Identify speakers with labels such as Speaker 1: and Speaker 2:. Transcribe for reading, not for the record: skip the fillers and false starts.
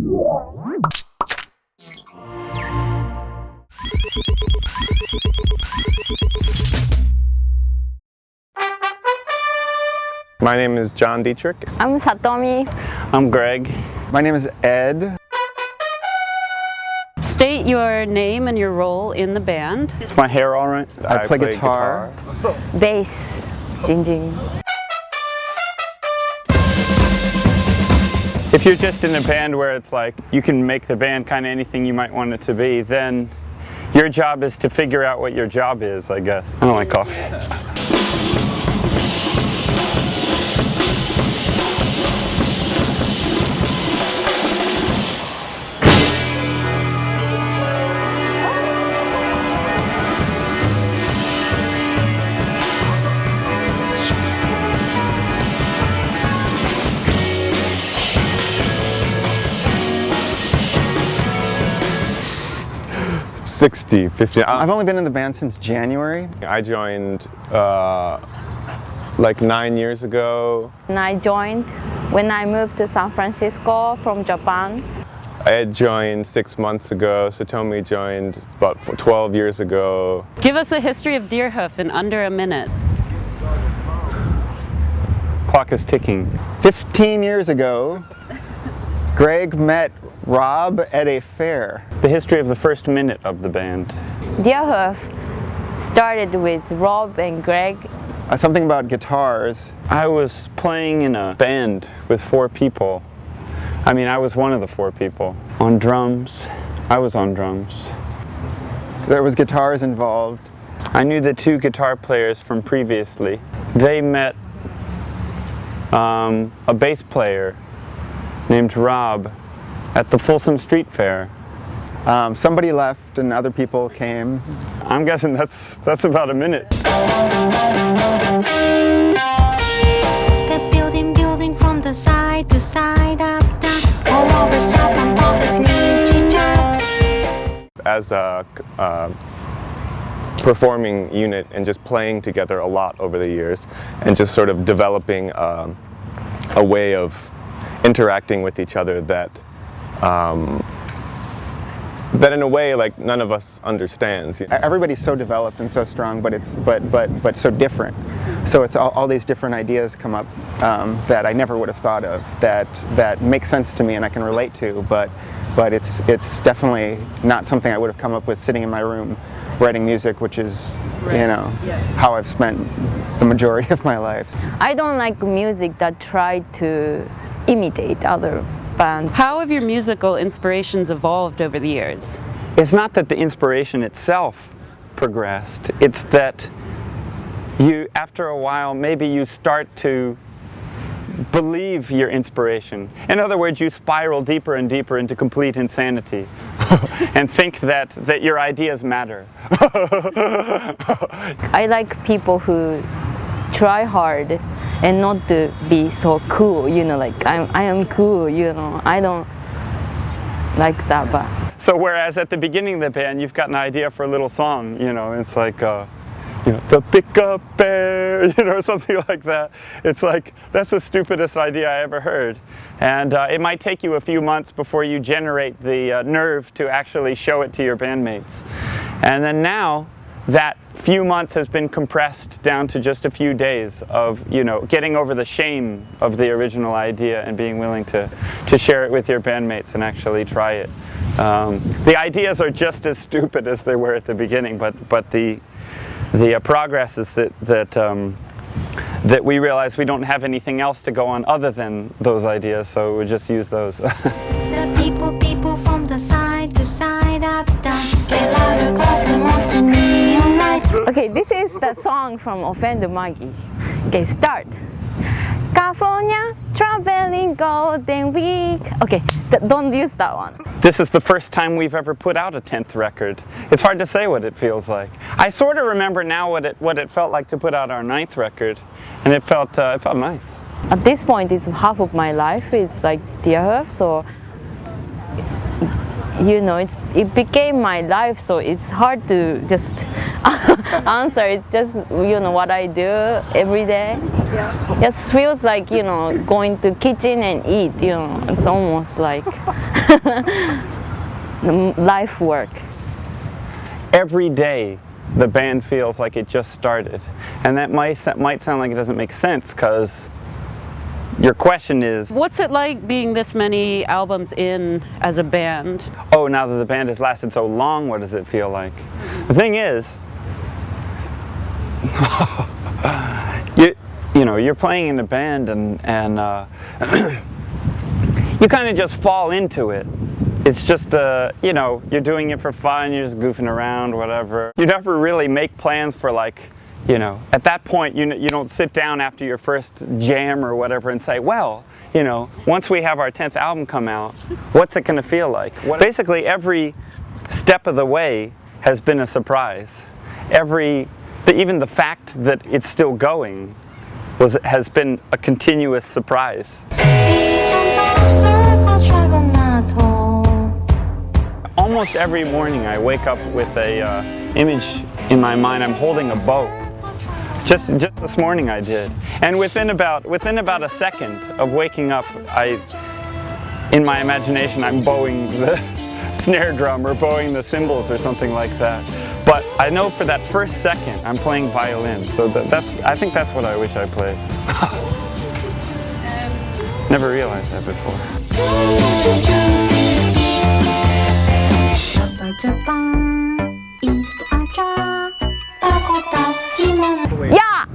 Speaker 1: My name is John Dieterich.
Speaker 2: I'm Satomi.
Speaker 3: I'm Greg.
Speaker 4: My name is Ed.
Speaker 5: State your name and your role in the band.
Speaker 3: Is my hair all right?
Speaker 4: I play guitar.
Speaker 2: Bass. Jing jing.
Speaker 3: If you're just in a band where it's like you can make the band kind of anything you might want it to be, then your job is to figure out what your job is, I guess. I don't like coffee.
Speaker 1: 60, 50.
Speaker 4: I've only been in the band since January.
Speaker 1: I joined like 9 years ago.
Speaker 2: And I joined when I moved to San Francisco from Japan.
Speaker 1: Ed joined 6 months ago. Satomi joined about 12 years ago.
Speaker 5: Give us a history of Deerhoof in under a minute.
Speaker 3: Clock is ticking.
Speaker 4: 15 years ago, Greg met Rob at a fair.
Speaker 3: The history of the first minute of the band.
Speaker 2: Deerhoof started with Rob and Greg.
Speaker 4: Something about guitars.
Speaker 3: I was playing in a band with 4 people. I mean, I was one of the 4 people. On drums. I was on drums.
Speaker 4: There was guitars involved.
Speaker 3: I knew the 2 guitar players from previously. They met a bass player named Rob at the Folsom Street Fair.
Speaker 4: Somebody left and other people came.
Speaker 3: I'm guessing that's about a minute.
Speaker 6: The building from the side to side, up, down, all over, south, on top is
Speaker 1: As a performing unit and just playing together a lot over the years and just sort of developing a way of interacting with each other that that in a way like none of us understands.
Speaker 4: Everybody's so developed and so strong, but so different. So it's all these different ideas come up that I never would have thought of that make sense to me and I can relate to, but it's definitely not something I would have come up with sitting in my room writing music, which is how I've spent the majority of my life.
Speaker 2: I don't like music that try to imitate other bands.
Speaker 5: How have your musical inspirations evolved over the years?
Speaker 3: It's not that the inspiration itself progressed, it's that you, after a while, maybe you start to believe your inspiration. In other words, you spiral deeper and deeper into complete insanity and think that your ideas matter.
Speaker 2: I like people who try hard and not to be so cool, you know, like I am cool, you know. I don't like that, but.
Speaker 3: So whereas at the beginning of the band, you've got an idea for a little song, you know, it's like, you know, the pickup bear, you know, something like that. It's like, that's the stupidest idea I ever heard. And it might take you a few months before you generate the nerve to actually show it to your bandmates. And then now, that few months has been compressed down to just a few days of, you know, getting over the shame of the original idea and being willing to share it with your bandmates and actually try it. The ideas are just as stupid as they were at the beginning, but the progress is that we realize we don't have anything else to go on other than those ideas, so we just use those.
Speaker 6: The people from the side to side, up, down, get louder, closer, monster, neon light.
Speaker 2: Okay, this is the song from Offend Maggie. Okay, start. California, traveling golden week. Okay, don't use that one.
Speaker 3: This is the first time we've ever put out a 10th record. It's hard to say what it feels like. I sort of remember now what it felt like to put out our 9th record, and it felt nice.
Speaker 2: At this point, it's half of my life. It's like Deerhoof, so you know, it became my life. So it's hard to just answer. It's just, you know, what I do every day. Yeah. It feels like, you know, going to kitchen and eat. You know, it's almost like. life work.
Speaker 3: Every day, the band feels like it just started. And that might sound like it doesn't make sense, because your question is,
Speaker 5: What's it like being this many albums in as a band?
Speaker 3: oh, now that the band has lasted so long, what does it feel like? The thing is, you know, you're playing in a band and you kind of just fall into it. It's just, you know, you're doing it for fun, you're just goofing around, whatever. You never really make plans for, like, you know, at that point you don't sit down after your first jam or whatever and say, well, you know, once we have our 10th album come out, what's it going to feel like? Basically every step of the way has been a surprise. Even the fact that it's still going has been a continuous surprise. Almost every morning I wake up with a image in my mind. I'm holding a bow. Just this morning I did. And within about a second of waking up, in my imagination, I'm bowing the snare drum or bowing the cymbals or something like that. But I know for that first second I'm playing violin. So I think that's what I wish I played. Never realized that before.
Speaker 6: Japan, East Asia, Dakota, Skinner.
Speaker 2: Yeah!